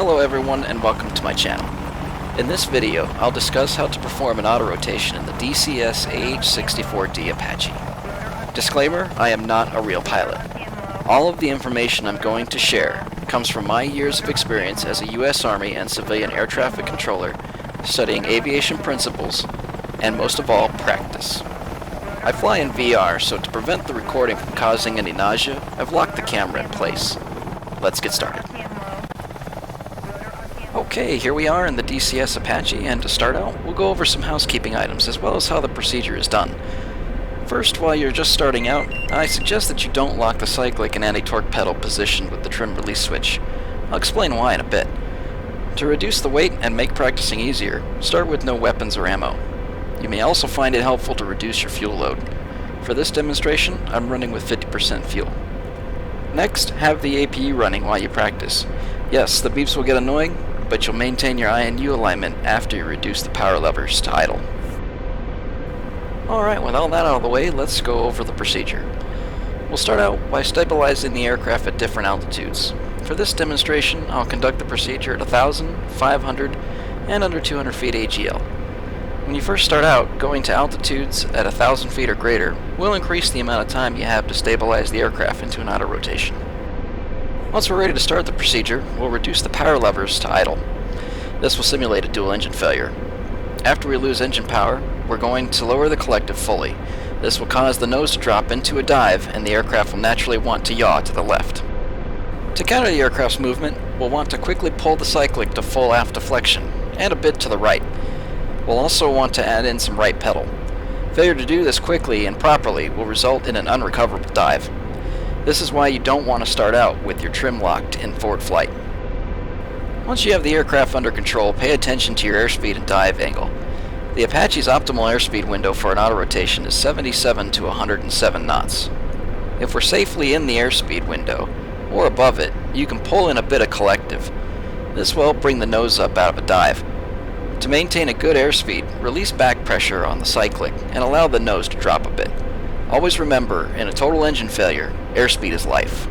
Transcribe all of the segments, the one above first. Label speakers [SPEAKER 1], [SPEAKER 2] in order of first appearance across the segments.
[SPEAKER 1] Hello everyone and welcome to my channel. In this video, I'll discuss how to perform an autorotation in the DCS AH-64D Apache. Disclaimer, I am not a real pilot. All of the information I'm going to share comes from my years of experience as a U.S. Army and civilian air traffic controller, studying aviation principles, and most of all, practice. I fly in VR, so to prevent the recording from causing any nausea, I've locked the camera in place. Let's get started. Okay, here we are in the DCS Apache, and to start out, we'll go over some housekeeping items as well as how the procedure is done. First, while you're just starting out, I suggest that you don't lock the cyclic and anti-torque pedal positioned with the trim release switch. I'll explain why in a bit. To reduce the weight and make practicing easier, start with no weapons or ammo. You may also find it helpful to reduce your fuel load. For this demonstration, I'm running with 50% fuel. Next, have the APU running while you practice. Yes, the beeps will get annoying, but you'll maintain your INU alignment after you reduce the power levers to idle. Alright, with all that out of the way, let's go over the procedure. We'll start out by stabilizing the aircraft at different altitudes. For this demonstration, I'll conduct the procedure at 1,000, 500, and under 200 feet AGL. When you first start out, going to altitudes at 1,000 feet or greater will increase the amount of time you have to stabilize the aircraft into an autorotation. Once we're ready to start the procedure, we'll reduce the power levers to idle. This will simulate a dual engine failure. After we lose engine power, we're going to lower the collective fully. This will cause the nose to drop into a dive, and the aircraft will naturally want to yaw to the left. To counter the aircraft's movement, we'll want to quickly pull the cyclic to full aft deflection, and a bit to the right. We'll also want to add in some right pedal. Failure to do this quickly and properly will result in an unrecoverable dive. This is why you don't want to start out with your trim locked in forward flight. Once you have the aircraft under control, pay attention to your airspeed and dive angle. The Apache's optimal airspeed window for an autorotation is 77 to 107 knots. If we're safely in the airspeed window, or above it, you can pull in a bit of collective. This will help bring the nose up out of a dive. To maintain a good airspeed, release back pressure on the cyclic and allow the nose to drop a bit. Always remember, in a total engine failure, airspeed is life.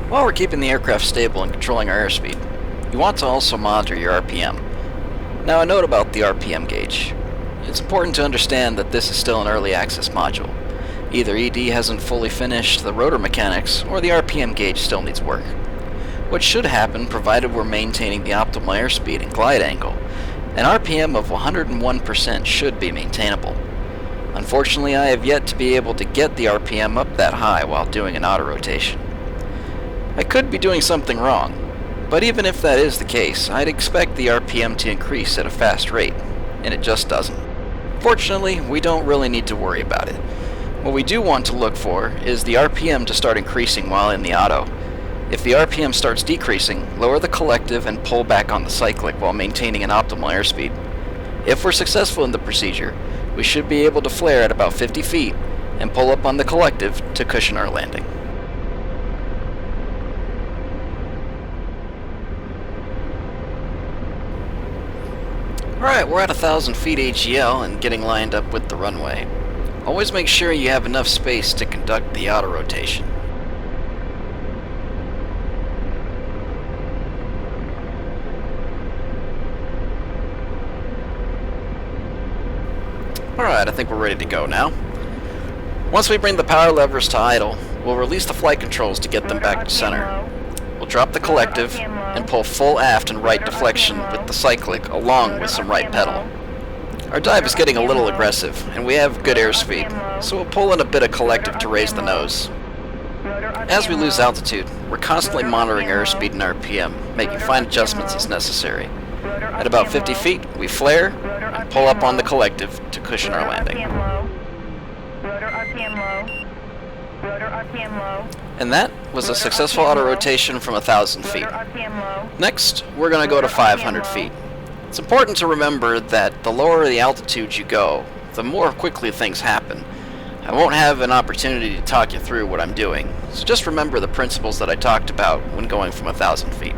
[SPEAKER 1] While we're keeping the aircraft stable and controlling our airspeed, you want to also monitor your RPM. Now, a note about the RPM gauge. It's important to understand that this is still an early access module. Either ED hasn't fully finished the rotor mechanics, or the RPM gauge still needs work. What should happen, provided we're maintaining the optimal airspeed and glide angle, an RPM of 101% should be maintainable. Unfortunately, I have yet to be able to get the RPM up that high while doing an autorotation. I could be doing something wrong, but even if that is the case, I'd expect the RPM to increase at a fast rate, and it just doesn't. Fortunately, we don't really need to worry about it. What we do want to look for is the RPM to start increasing while in the auto. If the RPM starts decreasing, lower the collective and pull back on the cyclic while maintaining an optimal airspeed. If we're successful in the procedure, we should be able to flare at about 50 feet and pull up on the collective to cushion our landing. Alright, we're at 1,000 feet AGL and getting lined up with the runway. Always make sure you have enough space to conduct the autorotation. Alright, I think we're ready to go now. Once we bring the power levers to idle, we'll release the flight controls to get them back to center. We'll drop the collective and pull full aft and right deflection with the cyclic along with some right pedal. Our dive is getting a little aggressive and we have good airspeed, so we'll pull in a bit of collective to raise the nose. As we lose altitude, we're constantly monitoring airspeed and RPM, making fine adjustments as necessary. At about 50 feet, we flare and pull up on the collective to cushion our landing. And that was a successful autorotation from 1,000 feet. Next, we're going to go to 500 feet. It's important to remember that the lower the altitude you go, the more quickly things happen. I won't have an opportunity to talk you through what I'm doing, so just remember the principles that I talked about when going from 1,000 feet.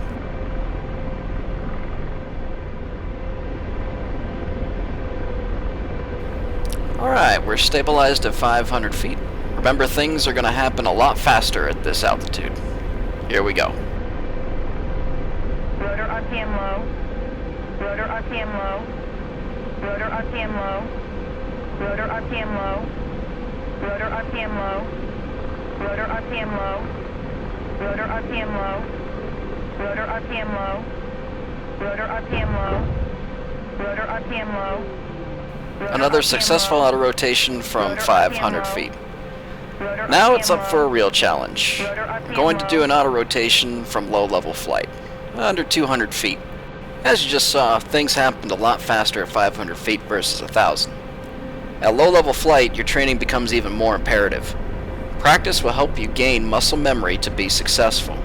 [SPEAKER 1] Alright, we're stabilized at 500 feet. Remember, things are going to happen a lot faster at this altitude. Here we go.
[SPEAKER 2] RPM low. Rotor RPM low. Rotor RPM low. Rotor RPM low. Rotor RPM low. Rotor RPM low. Rotor RPM low. Rotor RPM low. Rotor RPM low. Rotor RPM low.
[SPEAKER 1] Another successful autorotation from 500 feet. Now it's up for a real challenge. I'm going to do an autorotation from low-level flight, under 200 feet. As you just saw, things happened a lot faster at 500 feet versus 1,000. At low-level flight, your training becomes even more imperative. Practice will help you gain muscle memory to be successful.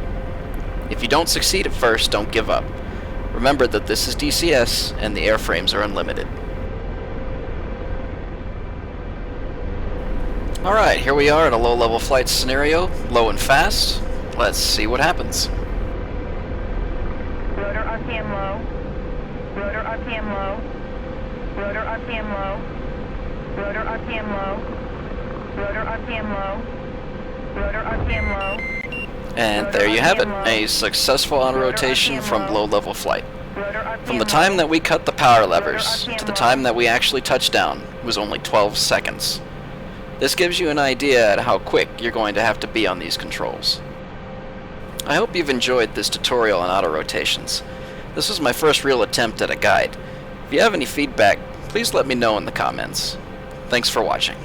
[SPEAKER 1] If you don't succeed at first, don't give up. Remember that this is DCS and the airframes are unlimited. Alright, here we are at a low-level flight scenario, low and fast. Let's see what happens.
[SPEAKER 2] Rotor RPM low. Rotor RPM low. Rotor RPM low. Rotor RPM low. Rotor RPM low. Rotor RPM low.
[SPEAKER 1] And there you have it, a successful autorotation from low-level flight. From the time that we cut the power levers to the time that we actually touched down was only 12 seconds. This gives you an idea at how quick you're going to have to be on these controls. I hope you've enjoyed this tutorial on autorotations. This was my first real attempt at a guide. If you have any feedback, please let me know in the comments. Thanks for watching.